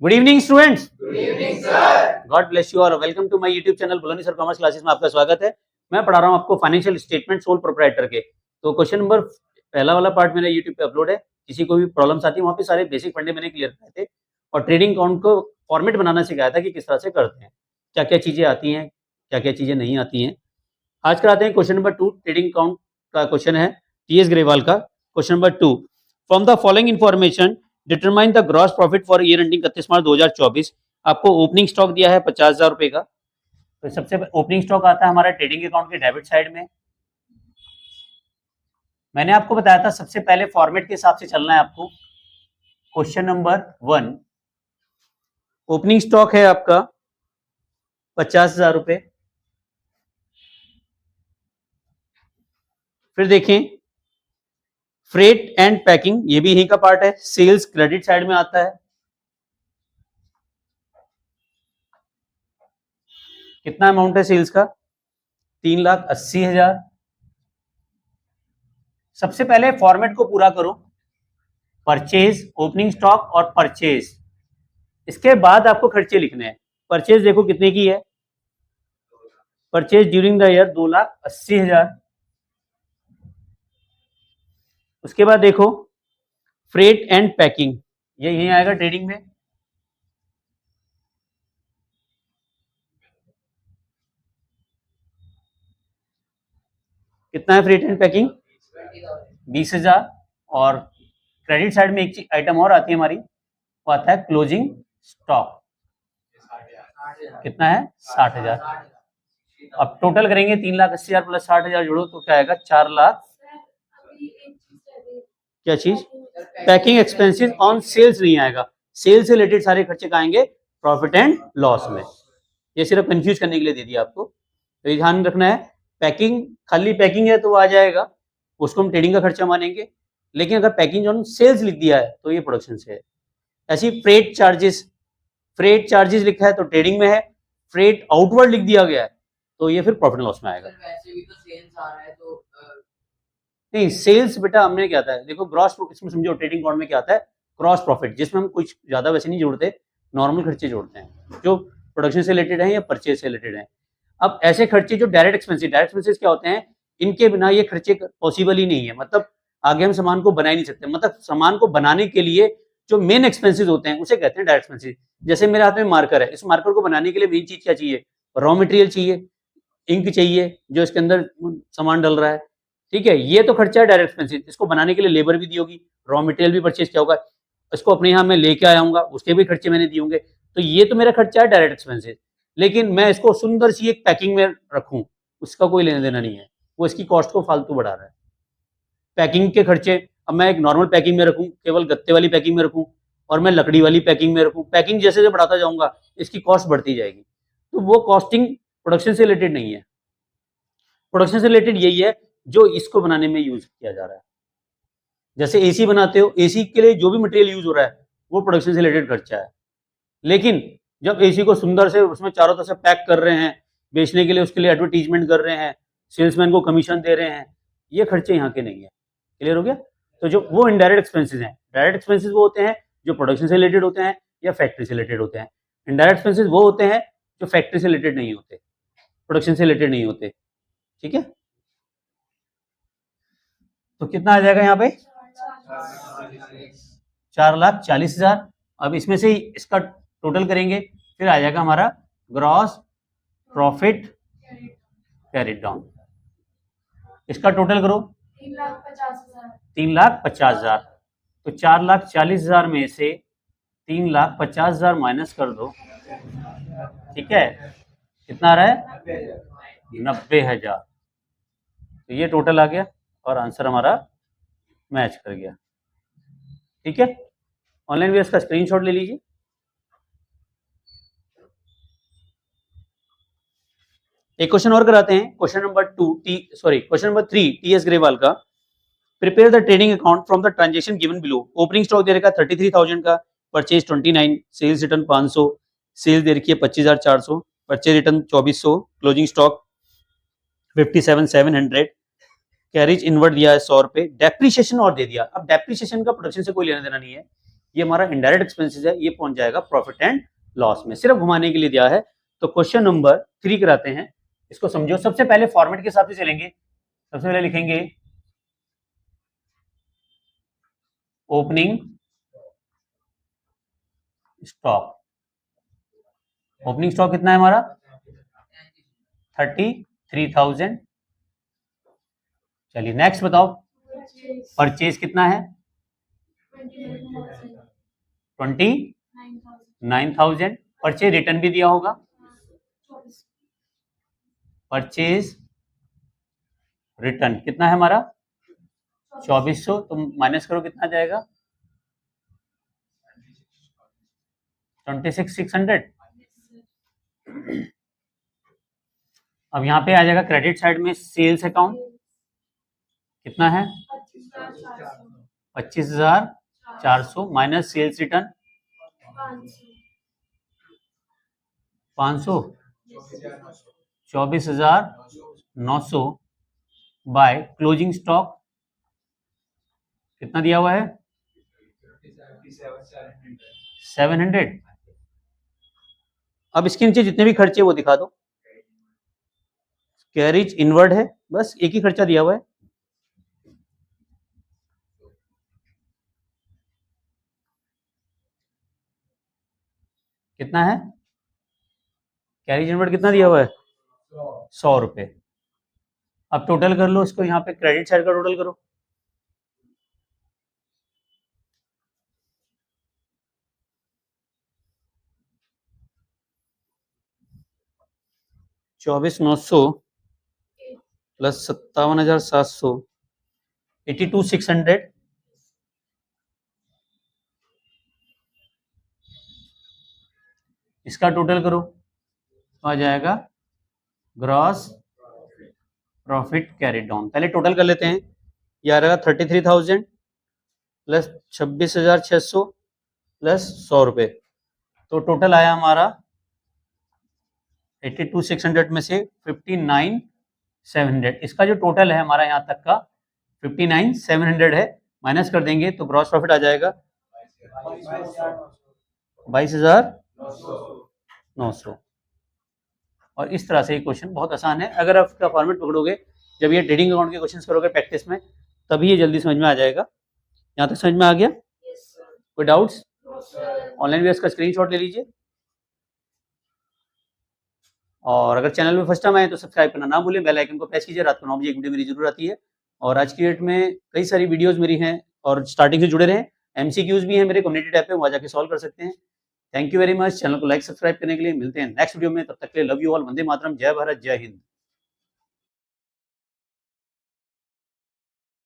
Good evening students. Good evening sir. God bless you all. Welcome to my YouTube channel बुलोनी sir commerce classes में आपका स्वागत है। मैं पढ़ा रहा हूं आपको फाइनेंशियल स्टेटमेंट सोल प्रोप्राइटर के। तो क्वेश्चन नंबर पहला वाला पार्ट मेरा यूट्यूब पे अपलोड है। किसी को भी प्रॉब्लम्स आती है वहां पे सारे बेसिक फंडे मैंने क्लियर कराए थे और ट्रेडिंग अकाउंट को फॉर्मेट बनाना सिखाया था कि किस तरह से करते हैं, क्या क्या चीजें आती हैं, क्या क्या चीजें नहीं आती हैं। आज कराते हैं क्वेश्चन नंबर 2। ट्रेडिंग अकाउंट का क्वेश्चन है टीएस ग्रेवाल का। Question number 2, from the following information determine the gross profit for year ending 31 मार्च 2024। आपको ओपनिंग स्टॉक दिया है 50,000 रुपए का। तो सबसे ओपनिंग स्टॉक आता है हमारा ट्रेडिंग अकाउंट के डेबिट साइड में। मैंने आपको बताया था सबसे पहले फॉर्मेट के हिसाब से चलना है आपको। क्वेश्चन नंबर 1, ओपनिंग स्टॉक है आपका 50,000 रुपए। फिर देखें फ्रेट एंड पैकिंग, ये भी यही का पार्ट है। सेल्स क्रेडिट साइड में आता है। कितना अमाउंट है सेल्स का? 3,80,000। सबसे पहले फॉर्मेट को पूरा करो, परचेज, ओपनिंग स्टॉक और परचेज। इसके बाद आपको खर्चे लिखने हैं। परचेज देखो कितने की है, परचेज ड्यूरिंग द ईयर 2,80,000। उसके बाद देखो फ्रेट एंड पैकिंग, ये यही आएगा ट्रेडिंग में। कितना है फ्रेट एंड पैकिंग? 20,000। और क्रेडिट साइड में एक आइटम और आती है हमारी, वो आता है क्लोजिंग स्टॉक। कितना है? 60,000। अब टोटल करेंगे 3,80,000 प्लस 60,000 जोड़ो तो क्या आएगा? 4 लाख। क्या चीज? पैकिंग एक्सपेंसेस ऑन सेल्स नहीं आएगा। सेल्स से रिलेटेड सारे खर्चे का आएंगे प्रॉफिट एंड लॉस में। ये सिर्फ कंफ्यूज करने के लिए दे दिया आपको, तो ये ध्यान रखना है। पैकिंग, खाली पैकिंग है तो वो आ जाएगा, उसको हम ट्रेडिंग का खर्चा मानेंगे। लेकिन अगर पैकिंग जो सेल्स लिख दिया है तो ये प्रोडक्शन से है। ऐसी फ्रेट चार्जेस, फ्रेट चार्जेस लिखा है तो ट्रेडिंग में है। फ्रेट आउटवर्ड लिख दिया गया है तो ये फिर प्रॉफिट एंड लॉस में आएगा। वैसे भी तो सेल्स आ रहा है तो नहीं, सेल्स बेटा हमने क्या आता है, देखो ग्रॉस, इसमें समझो ट्रेडिंग अकाउंट में क्या आता है, क्रॉस प्रॉफिट, जिसमें हम कुछ ज्यादा वैसे नहीं जोड़ते, नॉर्मल खर्चे जोड़ते हैं जो प्रोडक्शन से रिलेटेड है या परचेज से रिलेटेड है। अब ऐसे खर्चे जो डायरेक्ट एक्सपेंसेस, डायरेक्ट एक्सपेंसेस क्या होते हैं, इनके बिना ये खर्चे पॉसिबल ही नहीं है। मतलब आगे हम सामान को बना ही नहीं सकते। मतलब सामान को बनाने के लिए जो मेन एक्सपेंसेस होते हैं उसे कहते हैं डायरेक्ट एक्सपेंसेस। जैसे मेरे हाथ में मार्कर है, इस मार्कर को बनाने के लिए मेन चीज क्या चाहिए? रॉ मटेरियल चाहिए, इंक चाहिए जो इसके अंदर सामान डल रहा है। ठीक है, ये तो खर्चा है डायरेक्ट एक्सपेंसेस। इसको बनाने के लिए लेबर भी दी होगी, रॉ मटेरियल भी परचेज किया होगा, इसको अपने यहाँ मैं लेके आया हूँ, उसके भी खर्चे मैंने दिए होंगे। तो ये तो मेरा खर्चा है डायरेक्ट एक्सपेंसेस। लेकिन मैं इसको सुंदर सी एक पैकिंग में रखूं, उसका कोई लेना देना नहीं है, वो इसकी कॉस्ट को फालतू बढ़ा रहा है। पैकिंग के खर्चे, अब मैं एक नॉर्मल पैकिंग में रखूं, केवल गत्ते वाली पैकिंग में रखूं, और मैं लकड़ी वाली पैकिंग में रखूं, पैकिंग जैसे जैसे बढ़ाता जाऊंगा इसकी कॉस्ट बढ़ती जाएगी। तो वो कॉस्टिंग प्रोडक्शन से रिलेटेड नहीं है। प्रोडक्शन से रिलेटेड यही है जो इसको बनाने में यूज किया जा रहा है। जैसे एसी बनाते हो, एसी के लिए जो भी मटेरियल यूज हो रहा है वो प्रोडक्शन से रिलेटेड खर्चा है। लेकिन जब एसी को सुंदर से उसमें चारों तरफ से पैक कर रहे हैं, बेचने के लिए उसके लिए एडवर्टीजमेंट कर रहे हैं, सेल्समैन को कमीशन दे रहे हैं, ये खर्चे यहाँ के नहीं है। क्लियर हो गया? तो जो वो इनडायरेक्ट एक्सपेंसेस हैं, डायरेक्ट एक्सपेंसेस वो होते हैं जो प्रोडक्शन से रिलेटेड होते हैं या फैक्ट्री से रिलेटेड होते हैं। इनडायरेक्ट एक्सपेंसेस वो होते हैं जो फैक्ट्री से रिलेटेड नहीं होते, प्रोडक्शन से रिलेटेड नहीं होते। ठीक है, तो कितना आ जाएगा यहाँ पे? 4,40,000। अब इसमें से इसका टोटल करेंगे, फिर आ जाएगा हमारा ग्रॉस प्रॉफिट कैरिड डाउन। इसका टोटल करो 3,50,000। तो 4,40,000 में से 3,50,000 माइनस कर दो। ठीक है, कितना आ रहा है? 90,000। तो ये टोटल आ गया और आंसर हमारा मैच कर गया। ठीक है, ऑनलाइन भी इसका स्क्रीनशॉट ले लीजिए। एक क्वेश्चन और कराते हैं, क्वेश्चन नंबर 3 टीएस ग्रेवाल का। Prepare the trading account from the transaction given below. Opening stock दे रखा है 33,000 का, परचेज 29, सेल्स रिटर्न 500, सेल्स दे रखी है 25,400, purchase return 2,400, closing stock 57,700, carriage inward दिया है 100 रुपए, डेप्रीशिएशन और दे दिया। अब डेप्रीशिएशन का प्रोडक्शन से कोई लेना देना नहीं है, ये हमारा इनडायरेक्ट एक्सपेंसेस है, ये पहुंच जाएगा प्रॉफिट एंड लॉस में, सिर्फ घुमाने के लिए दिया है। तो क्वेश्चन नंबर 3 कराते हैं, इसको समझो। सबसे पहले फॉर्मेट के हिसाब से चलेंगे। सबसे पहले लिखेंगे ओपनिंग स्टॉक। ओपनिंग स्टॉक कितना है हमारा? 33,000। चलिए नेक्स्ट बताओ, परचेज कितना है? 29,000। परचेज रिटर्न भी दिया होगा। परचेज रिटर्न कितना है हमारा? 2400। तुम माइनस करो कितना जाएगा? 26,600। अब यहाँ पे आ जाएगा क्रेडिट साइड में सेल्स अकाउंट कितना है? 25,400 minus sales return 500, 24,900 by closing stock कितना दिया हुआ है? 700। अब इसके नीचे जितने भी खर्चे वो दिखा दो। कैरिज इनवर्ड है, बस एक ही खर्चा दिया हुआ है। कितना है? कैरिज इनवर्ड कितना दिया हुआ है? 100 रुपए। अब टोटल कर लो इसको, यहाँ पे क्रेडिट साइड का टोटल करो। $24,900 प्लस 57,700 82,600। इसका टोटल करो तो आ जाएगा ग्रॉस प्रॉफिट कैरिड डाउन। पहले टोटल कर लेते हैं। ये आ रहेगा 33,000 प्लस 26,600 प्लस 100 रुपये, तो टोटल आया हमारा 82,600 में से 59,700। इसका जो टोटल है हमारा यहाँ तक का 59,700 है, माइनस कर देंगे तो ग्रॉस प्रॉफिट आ जाएगा 22,900। और इस तरह से ये क्वेश्चन बहुत आसान है। अगर आप इसका फॉर्मेट पकड़ोगे, जब ये ट्रेडिंग अकाउंट के क्वेश्चन करोगे प्रैक्टिस में, तभी ये जल्दी समझ में आ जाएगा। यहाँ तक समझ में आ गया? कोई डाउट्स? ऑनलाइन बेस का स्क्रीनशॉट ले लीजिए। और अगर चैनल में फर्स्ट टाइम आए तो सब्सक्राइब करना ना भूलें, बेल आइकन को प्रेस कीजिए। रात को 9 बजे एक वीडियो मेरी जरूर आती है। और आज की डेट में कई सारी वीडियोस मेरी हैं और स्टार्टिंग से जुड़े रहें। एमसीक्यूज भी हैं मेरे कम्युनिटी टैब पे, वहाँ जाके सॉल्व कर सकते हैं। Thank you very much. Channel को लाइक सब्सक्राइब करने के लिए। मिलते हैं नेक्स्ट वीडियो में, तब तक के लिए love you all. Vande Mataram, जय भारत, जय हिंद।